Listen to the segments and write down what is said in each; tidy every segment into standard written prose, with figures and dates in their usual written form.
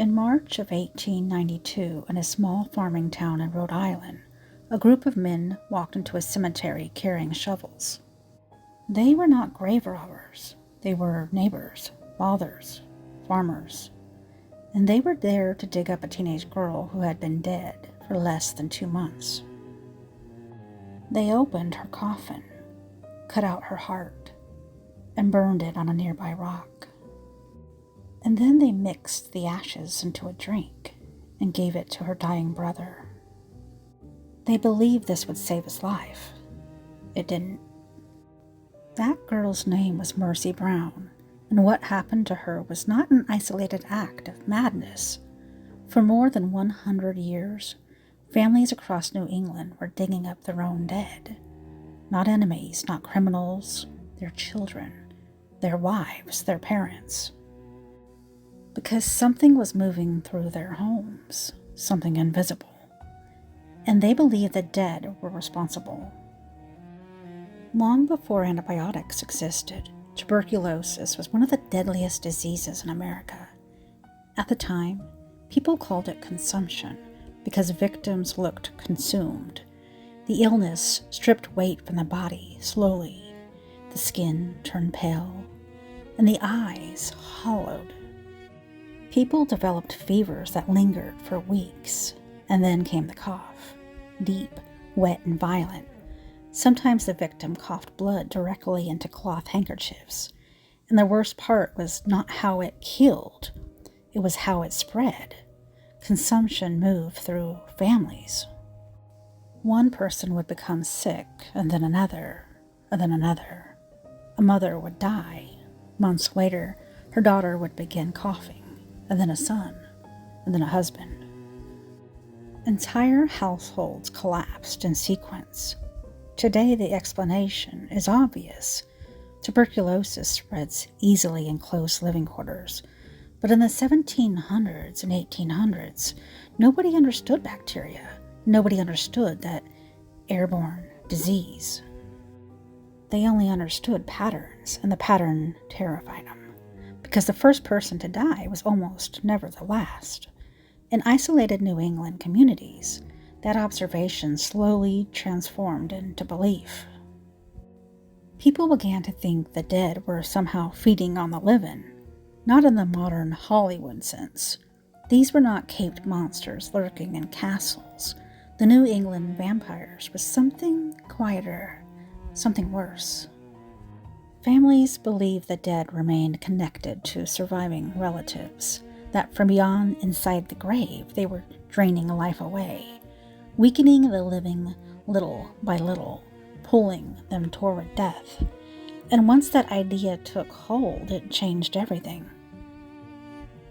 In March of 1892, in a small farming town in Rhode Island, a group of men walked into a cemetery carrying shovels. They were not grave robbers. They were neighbors, fathers, farmers, and they were there to dig up a teenage girl who had been dead for less than 2 months. They opened her coffin, cut out her heart, and burned it on a nearby rock. And then they mixed the ashes into a drink and gave it to her dying brother. They believed this would save his life. It didn't. That girl's name was Mercy Brown, and what happened to her was not an isolated act of madness. For more than 100 years, families across New England were digging up their own dead. Not enemies, not criminals, their children, their wives, their parents. Because something was moving through their homes, something invisible. And they believed the dead were responsible. Long before antibiotics existed, tuberculosis was one of the deadliest diseases in America. At the time, people called it consumption because victims looked consumed. The illness stripped weight from the body slowly. The skin turned pale, and the eyes hollowed. People developed fevers that lingered for weeks, and then came the cough, deep, wet, and violent. Sometimes the victim coughed blood directly into cloth handkerchiefs, and the worst part was not how it killed, it was how it spread. Consumption moved through families. One person would become sick, and then another, and then another. A mother would die. Months later, her daughter would begin coughing, and then a son, and then a husband. Entire households collapsed in sequence. Today, the explanation is obvious. Tuberculosis spreads easily in close living quarters, but in the 1700s and 1800s, nobody understood bacteria. Nobody understood that airborne disease. They only understood patterns, and the pattern terrified them, because the first person to die was almost never the last. In isolated New England communities, that observation slowly transformed into belief. People began to think the dead were somehow feeding on the living, not in the modern Hollywood sense. These were not caped monsters lurking in castles. The New England vampires was something quieter, something worse. Families believed the dead remained connected to surviving relatives, that from beyond inside the grave they were draining life away, weakening the living little by little, pulling them toward death. And once that idea took hold, it changed everything.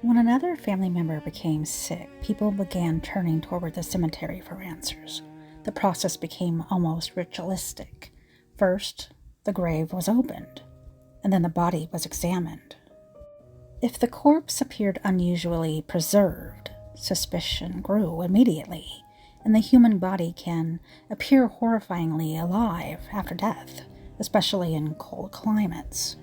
When another family member became sick, people began turning toward the cemetery for answers. The process became almost ritualistic. First, the grave was opened, and then the body was examined. If the corpse appeared unusually preserved, suspicion grew immediately, and the human body can appear horrifyingly alive after death, especially in cold climates.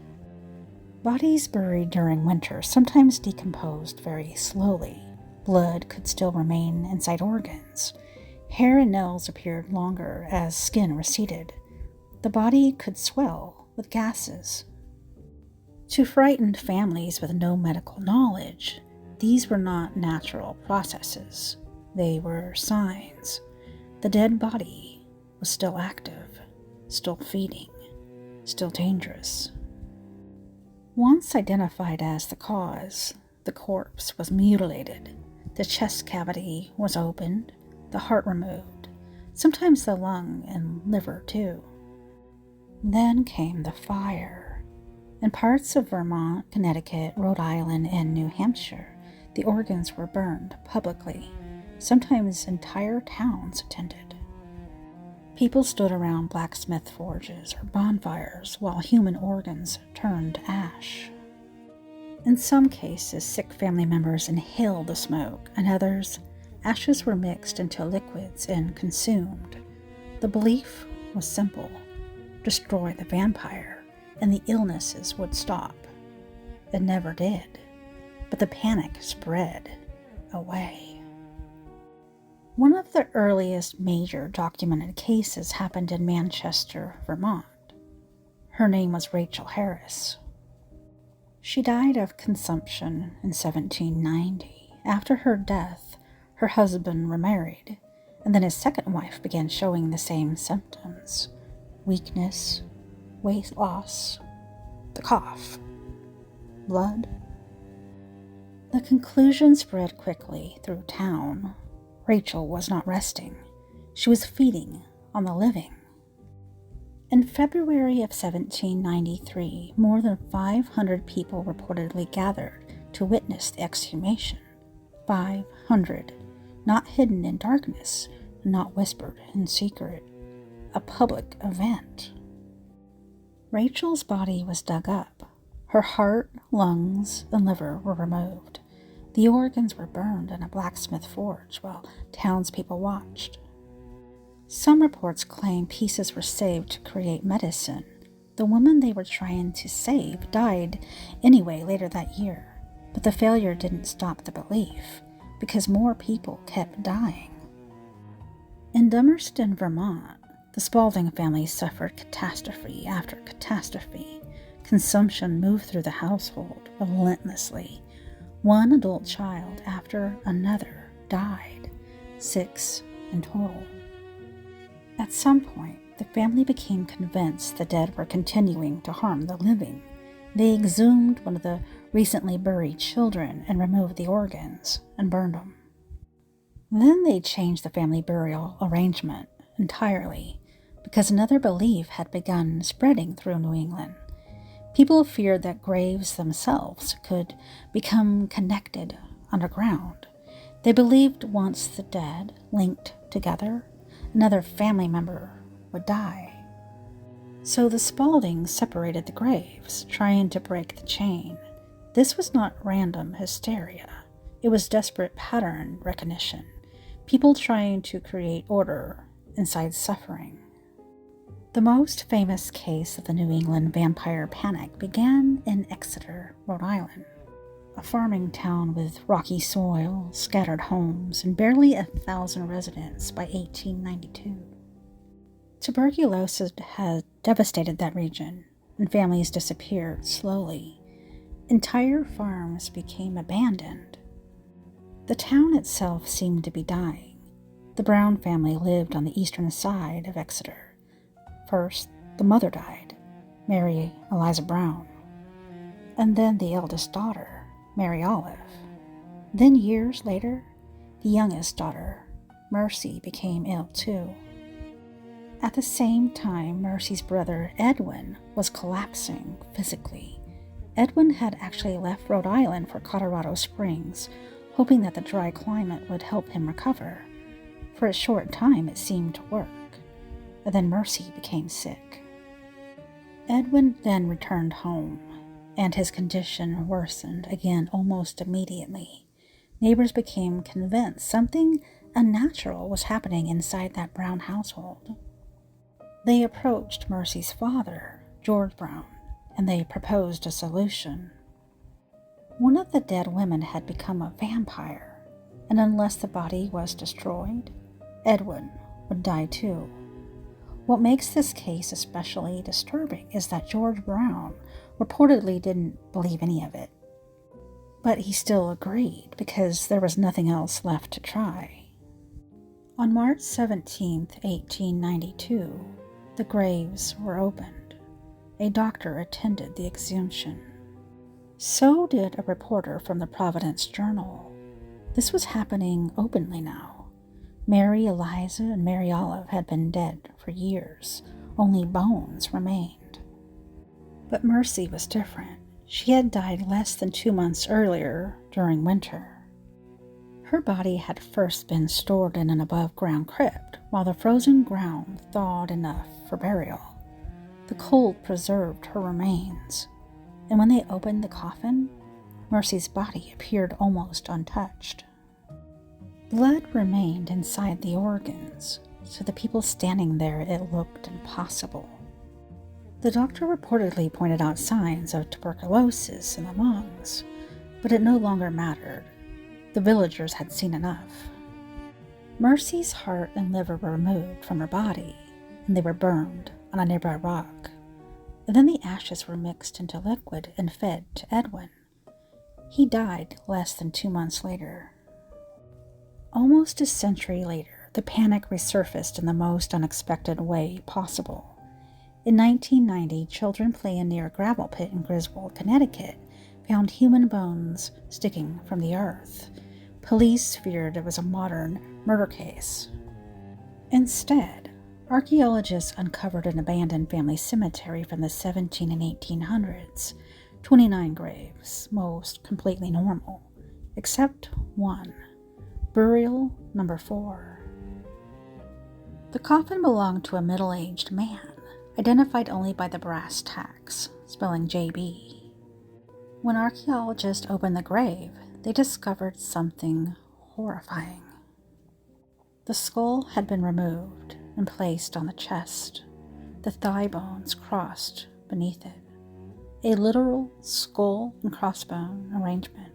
Bodies buried during winter sometimes decomposed very slowly. Blood could still remain inside organs. Hair and nails appeared longer as skin receded. The body could swell with gases. To frightened families with no medical knowledge, these were not natural processes. They were signs. The dead body was still active, still feeding, still dangerous. Once identified as the cause, the corpse was mutilated. The chest cavity was opened, the heart removed, sometimes the lung and liver too. Then came the fire. In parts of Vermont, Connecticut, Rhode Island, and New Hampshire, the organs were burned publicly. Sometimes entire towns attended. People stood around blacksmith forges or bonfires while human organs turned to ash. In some cases, sick family members inhaled the smoke, and others, ashes were mixed into liquids and consumed. The belief was simple: destroy the vampire, and the illnesses would stop. It never did, but the panic spread. away. One of the earliest major documented cases happened in Manchester, Vermont. Her name was Rachel Harris. She died of consumption in 1790. After her death, her husband remarried, and then his second wife began showing the same symptoms: weakness, weight loss, the cough, blood. The conclusion spread quickly through town. Rachel was not resting. She was feeding on the living. In February of 1793, more than 500 people reportedly gathered to witness the exhumation. 500, not hidden in darkness, not whispered in secret. A public event. Rachel's body was dug up. Her heart, lungs, and liver were removed. The organs were burned in a blacksmith forge while townspeople watched. Some reports claim pieces were saved to create medicine. The woman they were trying to save died anyway later that year, but the failure didn't stop the belief, because more people kept dying. In Dummerston, Vermont, the Spaulding family suffered catastrophe after catastrophe. Consumption moved through the household relentlessly. One adult child after another died, 6 in total. At some point, the family became convinced the dead were continuing to harm the living. They exhumed one of the recently buried children and removed the organs and burned them. Then they changed the family burial arrangement entirely because another belief had begun spreading through New England. People feared that graves themselves could become connected underground. They believed once the dead linked together, another family member would die. So the Spauldings separated the graves, trying to break the chain. This was not random hysteria. It was desperate pattern recognition. People trying to create order inside suffering. The most famous case of the New England vampire panic began in Exeter, Rhode Island, a farming town with rocky soil, scattered homes, and barely 1,000 residents by 1892. Tuberculosis had devastated that region, and families disappeared slowly. Entire farms became abandoned. The town itself seemed to be dying. The Brown family lived on the eastern side of Exeter. First, the mother died, Mary Eliza Brown, and then the eldest daughter, Mary Olive. Then years later, the youngest daughter, Mercy, became ill too. At the same time, Mercy's brother, Edwin, was collapsing physically. Edwin had actually left Rhode Island for Colorado Springs, hoping that the dry climate would help him recover. For a short time, it seemed to work. And then Mercy became sick. Edwin then returned home, and his condition worsened again almost immediately. Neighbors became convinced something unnatural was happening inside that Brown household. They approached Mercy's father, George Brown, and they proposed a solution. One of the dead women had become a vampire, and unless the body was destroyed, Edwin would die too. What makes this case especially disturbing is that George Brown reportedly didn't believe any of it. But he still agreed because there was nothing else left to try. On March 17, 1892, the graves were opened. A doctor attended the exhumation. So did a reporter from the Providence Journal. This was happening openly now. Mary Eliza and Mary Olive had been dead for years. Only bones remained. But Mercy was different. She had died less than 2 months earlier during winter. Her body had first been stored in an above-ground crypt while the frozen ground thawed enough for burial. The cold preserved her remains, and when they opened the coffin, Mercy's body appeared almost untouched. Blood remained inside the organs, so the people standing there it looked impossible. The doctor reportedly pointed out signs of tuberculosis in the lungs, but it no longer mattered. The villagers had seen enough. Mercy's heart and liver were removed from her body, and they were burned on a nearby rock. And then the ashes were mixed into liquid and fed to Edwin. He died less than 2 months later. Almost a century later, the panic resurfaced in the most unexpected way possible. In 1990, children playing near a gravel pit in Griswold, Connecticut, found human bones sticking from the earth. Police feared it was a modern murder case. Instead, archaeologists uncovered an abandoned family cemetery from the 17 and 1800s. 29 graves, most completely normal, except one. Burial number 4. The coffin belonged to a middle-aged man, identified only by the brass tacks, spelling JB. When archaeologists opened the grave, they discovered something horrifying. The skull had been removed and placed on the chest, the thigh bones crossed beneath it. A literal skull and crossbone arrangement.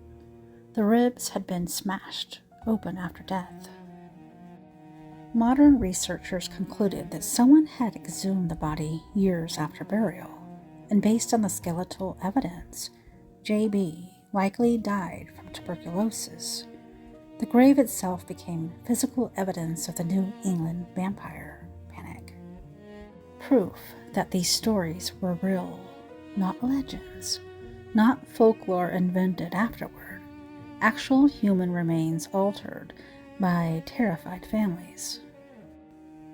The ribs had been smashed open after death. Modern researchers concluded that someone had exhumed the body years after burial, and based on the skeletal evidence, JB likely died from tuberculosis. The grave itself became physical evidence of the New England vampire panic. Proof that these stories were real, not legends, not folklore invented afterward. Actual human remains altered by terrified families.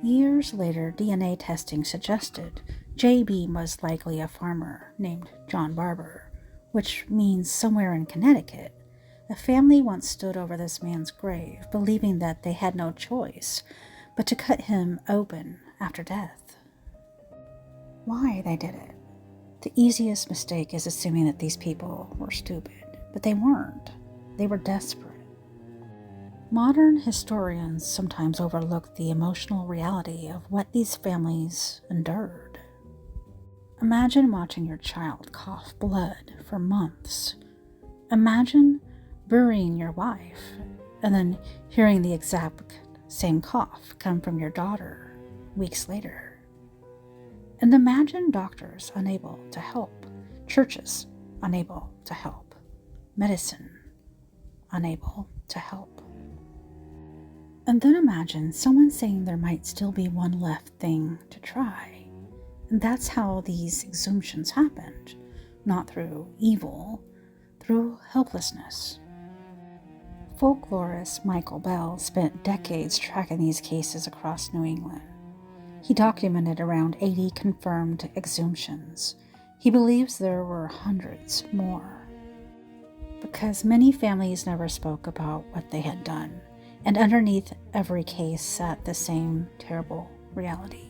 Years later, DNA testing suggested JB was likely a farmer named John Barber, which means somewhere in Connecticut. A family once stood over this man's grave, believing that they had no choice but to cut him open after death. Why they did it? The easiest mistake is assuming that these people were stupid, but they weren't. They were desperate. Modern historians sometimes overlook the emotional reality of what these families endured. Imagine watching your child cough blood for months. Imagine burying your wife and then hearing the exact same cough come from your daughter weeks later. And imagine doctors unable to help, churches unable to help, medicine unable to help. And then imagine someone saying there might still be one left thing to try. And that's how these exhumations happened, not through evil, through helplessness. Folklorist Michael Bell spent decades tracking these cases across New England. He documented around 80 confirmed exhumations. He believes there were hundreds more. Because many families never spoke about what they had done, and underneath every case sat the same terrible reality.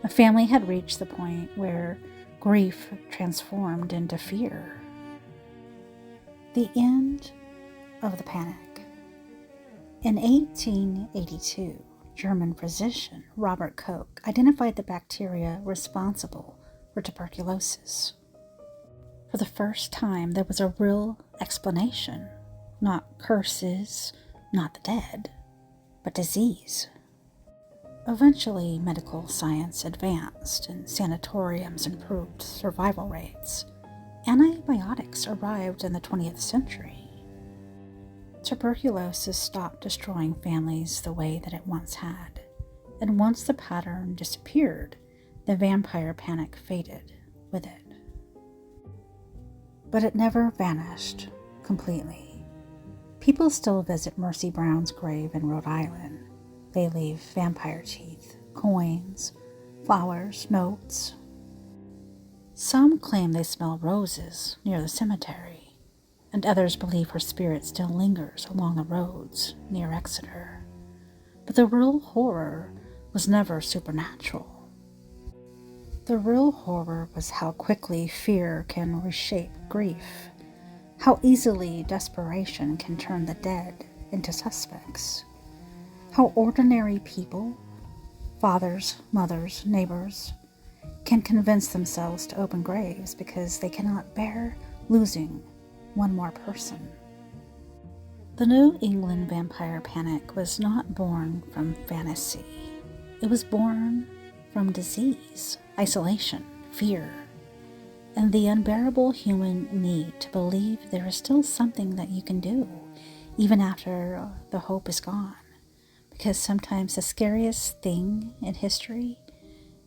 A family had reached the point where grief transformed into fear. The end of the panic. In 1882, German physician Robert Koch identified the bacteria responsible for tuberculosis. For the first time, there was a real explanation. Not curses, not the dead, but disease. Eventually, medical science advanced and sanatoriums improved survival rates. Antibiotics arrived in the 20th century. Tuberculosis stopped destroying families the way that it once had, and once the pattern disappeared, the vampire panic faded with it. But it never vanished completely. People still visit Mercy Brown's grave in Rhode Island. They leave vampire teeth, coins, flowers, notes. Some claim they smell roses near the cemetery, and others believe her spirit still lingers along the roads near Exeter. But the real horror was never supernatural. The real horror was how quickly fear can reshape grief, how easily desperation can turn the dead into suspects, how ordinary people, fathers, mothers, neighbors, can convince themselves to open graves because they cannot bear losing one more person. The New England vampire panic was not born from fantasy. It was born from disease, isolation, fear, and the unbearable human need to believe there is still something that you can do, even after the hope is gone. Because sometimes the scariest thing in history,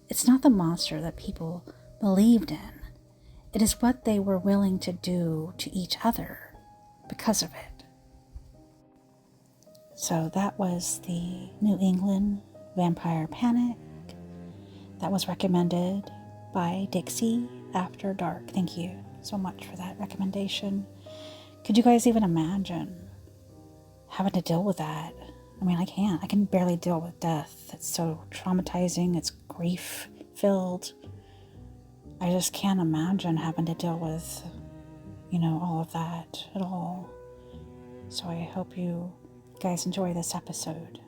it's not the monster that people believed in. It is what they were willing to do to each other because of it. So that was the New England Vampire Panic. That was recommended by Dixie After Dark. Thank you so much for that recommendation. Could you guys even imagine having to deal with that? I mean, I can't. I can barely deal with death. It's so traumatizing. It's grief-filled. I just can't imagine having to deal with, all of that at all. So I hope you guys enjoy this episode.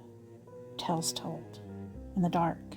Tales Told in the Dark.